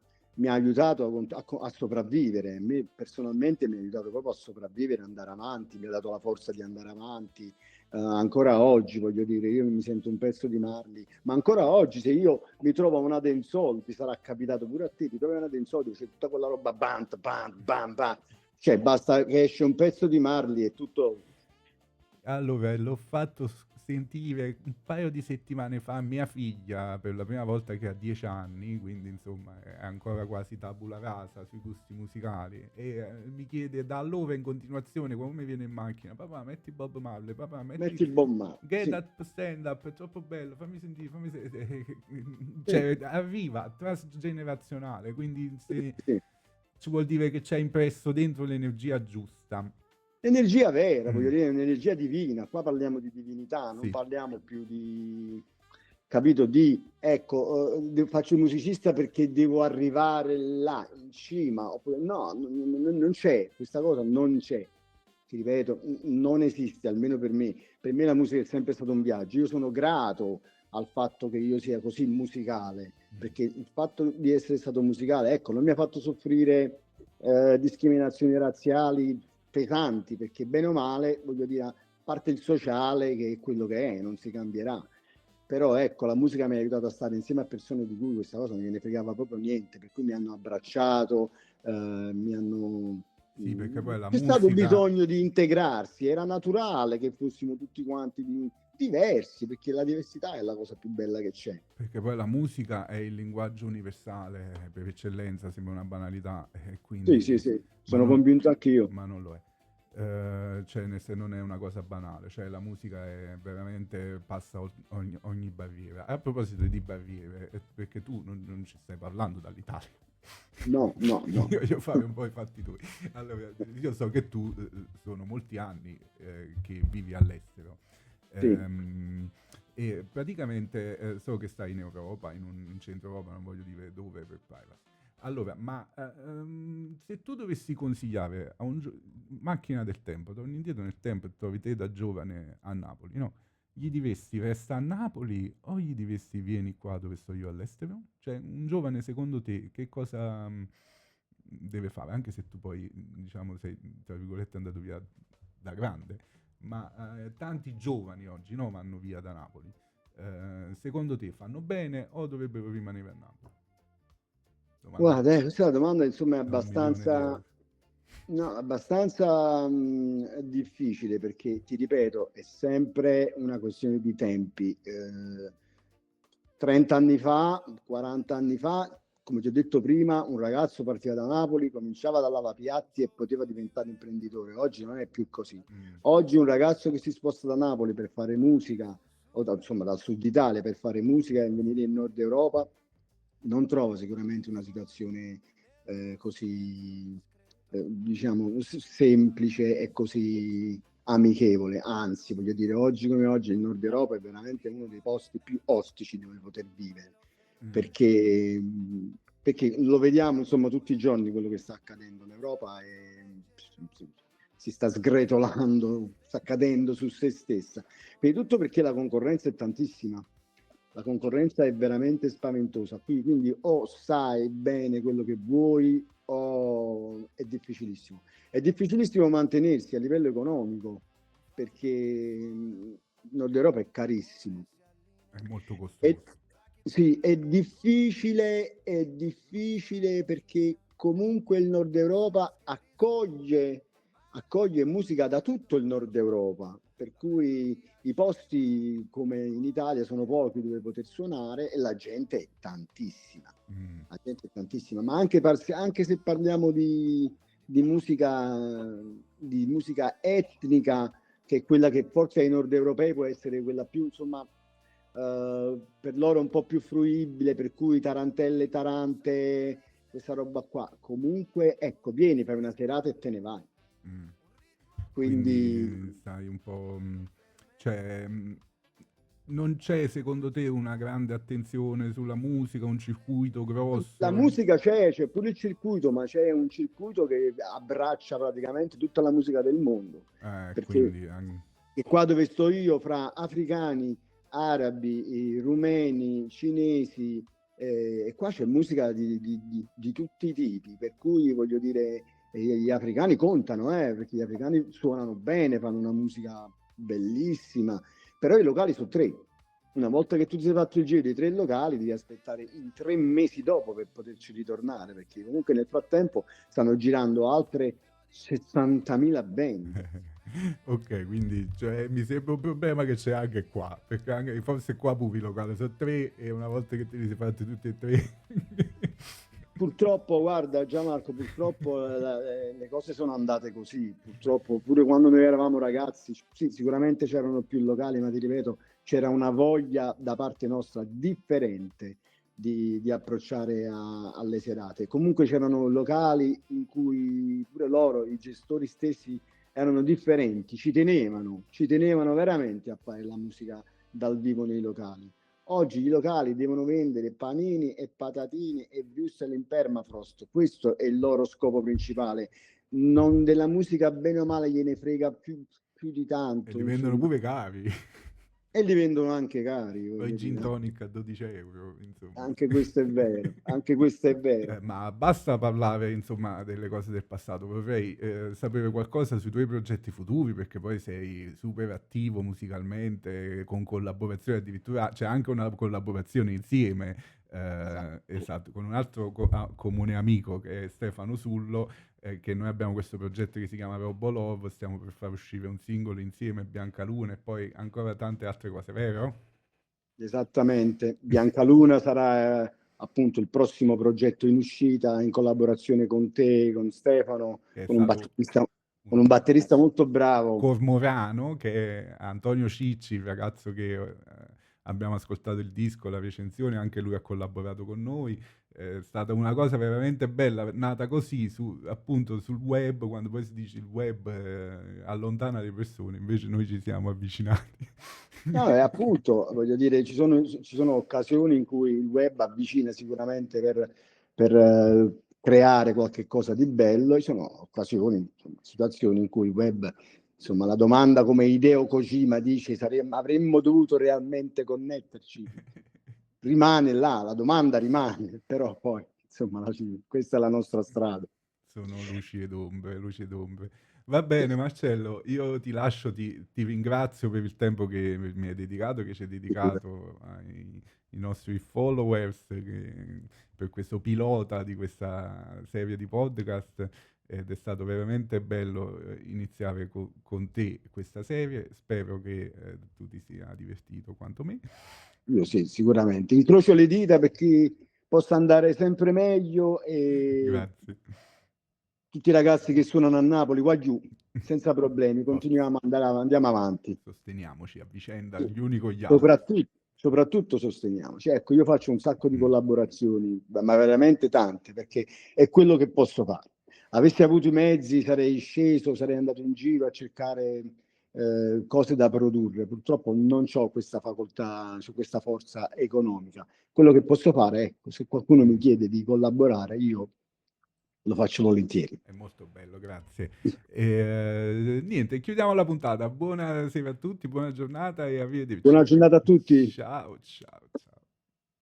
aiutato a sopravvivere. A me personalmente mi ha aiutato proprio a sopravvivere, ad andare avanti, mi ha dato la forza di andare avanti. Ancora oggi, voglio dire, io mi sento un pezzo di Marley, ma ancora oggi se io mi trovo una dancehall, ti sarà capitato pure a te, ti trovi una dancehall, c'è tutta quella roba bam, bam, bam, bam, cioè basta che esce un pezzo di Marley e tutto. Allora, l'ho fatto sentire un paio di settimane fa a mia figlia per la prima volta, che ha 10 anni, quindi insomma è ancora quasi tabula rasa sui gusti musicali, e mi chiede da allora in continuazione, quando mi viene in macchina: papà metti Bob Marley, papà metti Metti il bomba, Get sì, Up Stand Up, è troppo bello, fammi sentire, fammi sentire. sì, Cioè arriva transgenerazionale, quindi sì, se sì. ci vuol dire che c'è impresso dentro l'energia giusta. Energia vera, voglio Mm, dire, un'energia divina. Qua parliamo di divinità, non sì. parliamo più di, capito, di, ecco, faccio il musicista perché devo arrivare là, in cima. Oppure, no, non c'è, questa cosa non c'è. Ti ripeto, non esiste, almeno per me. Per me la musica è sempre stato un viaggio. Io sono grato al fatto che io sia così musicale, Mm. perché il fatto di essere stato musicale, ecco, non mi ha fatto soffrire discriminazioni razziali pesanti, perché bene o male, voglio dire, a parte il sociale che è quello che è, non si cambierà. Però ecco, la musica mi ha aiutato a stare insieme a persone di cui questa cosa non gliene fregava proprio niente, per cui mi hanno abbracciato, mi hanno... Sì, perché poi la C'è stato musica, bisogno di integrarsi, era naturale che fossimo tutti quanti diversi, perché la diversità è la cosa più bella che c'è. perché poi la musica è il linguaggio universale per eccellenza, sembra una banalità, e Sì, sì, quindi, sì, ma sono non, convinto anch'io. ma non lo è. Cioè, se non è una cosa banale, cioè la musica è veramente passa ogni barriera. A proposito di barriere, perché tu non ci stai parlando dall'Italia. No, no, no. Io fare un po' i fatti tuoi. Allora, io so che tu sono molti anni che vivi all'estero. Sì. E praticamente so che stai in Europa, in centro Europa, non voglio dire dove per privacy. Allora, ma se tu dovessi consigliare a macchina del tempo, torni indietro nel tempo e trovi te da giovane a Napoli, no? Gli diresti resta a Napoli o gli diresti vieni qua dove sto io all'estero? Cioè, un giovane secondo te che cosa deve fare? Anche se tu poi, diciamo, sei, tra virgolette, andato via da grande, ma tanti giovani oggi, no, vanno via da Napoli. Secondo te fanno bene o dovrebbero rimanere a Napoli? Domanda Guarda, questa domanda insomma è da 1 milione di euro. abbastanza, no, abbastanza difficile perché, ti ripeto, è sempre una questione di tempi. 30 anni fa, 40 anni fa, come ti ho detto prima, un ragazzo partiva da Napoli, cominciava da lavapiatti e poteva diventare imprenditore. Oggi non è più così. Mm. Oggi un ragazzo che si sposta da Napoli per fare musica, o insomma dal sud Italia per fare musica e venire in Nord Europa, non trova sicuramente una situazione così, diciamo, semplice e così amichevole, anzi voglio dire, oggi come oggi il Nord Europa è veramente uno dei posti più ostici dove poter vivere, perché lo vediamo insomma tutti i giorni quello che sta accadendo. L'Europa si sta sgretolando, sta cadendo su se stessa, per tutto perché la concorrenza è tantissima. La concorrenza è veramente spaventosa, quindi o sai bene quello che vuoi o è difficilissimo. È difficilissimo mantenersi a livello economico, perché il Nord Europa è carissimo. È molto costoso. Sì, è difficile perché comunque il Nord Europa accoglie musica da tutto il Nord Europa, per cui i posti come in Italia sono pochi dove poter suonare e la gente è tantissima. La gente è tantissima, ma anche se parliamo di musica etnica, che è quella che forse ai nord europei può essere quella più, insomma, per loro un po' più fruibile, per cui tarantelle, tarante, questa roba qua. Comunque, ecco, vieni, fai una serata e te ne vai. Quindi stai un po'... cioè, non c'è secondo te una grande attenzione sulla musica, un circuito grosso? La musica c'è pure il circuito, ma c'è un circuito che abbraccia praticamente tutta la musica del mondo. Perché quindi, qua dove sto io, fra africani, arabi, rumeni, cinesi, e qua c'è musica di tutti i tipi, per cui voglio dire, gli africani contano, perché gli africani suonano bene, fanno una musica bellissima, però i locali sono 3. Una volta che tu ti sei fatto il giro di 3 locali, devi aspettare in 3 mesi dopo per poterci ritornare, perché comunque nel frattempo stanno girando altre 60.000 band. Ok, quindi cioè, mi sembra un problema che c'è anche qua, perché forse qua pure i locali sono 3 e una volta che te li sei fatti tutti e 3... Purtroppo, guarda Gianmarco, purtroppo le cose sono andate così. Purtroppo, pure quando noi eravamo ragazzi, sì, sicuramente c'erano più locali, ma ti ripeto, c'era una voglia da parte nostra differente di approcciare alle serate. Comunque c'erano locali in cui pure loro, i gestori stessi, erano differenti, ci tenevano veramente a fare la musica dal vivo nei locali. Oggi i locali devono vendere panini e patatine e wurstel in permafrost. Questo è il loro scopo principale. Non della musica bene o male gliene frega più di tanto. E li vendono pure cari. E li vendono anche cari. Poi gin tonic a 12 euro, insomma. Anche questo è vero, anche questo è vero. Ma basta parlare, insomma, delle cose del passato. Vorrei sapere qualcosa sui tuoi progetti futuri, perché poi sei super attivo musicalmente, con collaborazioni, addirittura c'è anche una collaborazione insieme, esatto, con un altro comune amico che è Stefano Sullo, che noi abbiamo questo progetto che si chiama Robolove, stiamo per far uscire un singolo insieme, Biancaluna, e poi ancora tante altre cose, vero? Esattamente, Biancaluna sarà appunto il prossimo progetto in uscita in collaborazione con te, con Stefano, con un batterista molto bravo. Cormorano, che è Antonio Cicci, il ragazzo che abbiamo ascoltato il disco, la recensione, anche lui ha collaborato con noi. È stata una cosa veramente bella, nata così, appunto sul web, quando poi si dice il web allontana le persone, invece noi ci siamo avvicinati. No, appunto, voglio dire, ci sono occasioni in cui il web avvicina sicuramente per creare qualche cosa di bello, ci sono occasioni, insomma, situazioni in cui il web, insomma, la domanda come Hideo Kojima dice avremmo dovuto realmente connetterci, rimane là, la domanda rimane, però poi, insomma, questa è la nostra strada. Sono luci ed ombre, luci ed ombre. Va bene Marcello, io ti lascio, ti ringrazio per il tempo che mi hai dedicato, che ci hai dedicato ai nostri followers, per questo pilota di questa serie di podcast, ed è stato veramente bello iniziare con te questa serie, spero che tu ti sia divertito quanto me. Io sì, sicuramente. Incrocio le dita perché possa andare sempre meglio e Grazie. tutti i ragazzi che suonano a Napoli, qua giù, senza problemi, continuiamo andiamo avanti. Sosteniamoci a vicenda, gli uni con gli altri. Soprattutto sosteniamoci. Ecco, io faccio un sacco di collaborazioni, ma veramente tante, perché è quello che posso fare. Avessi avuto i mezzi, sarei sceso, sarei andato in giro a cercare cose da produrre. Purtroppo non ho questa facoltà, su questa forza economica. Quello che posso fare, ecco, se qualcuno mi chiede di collaborare, io lo faccio volentieri. È molto bello, grazie. Niente, chiudiamo la puntata. Buona sera a tutti, buona giornata e arrivederci. Buona giornata a tutti. Ciao, ciao.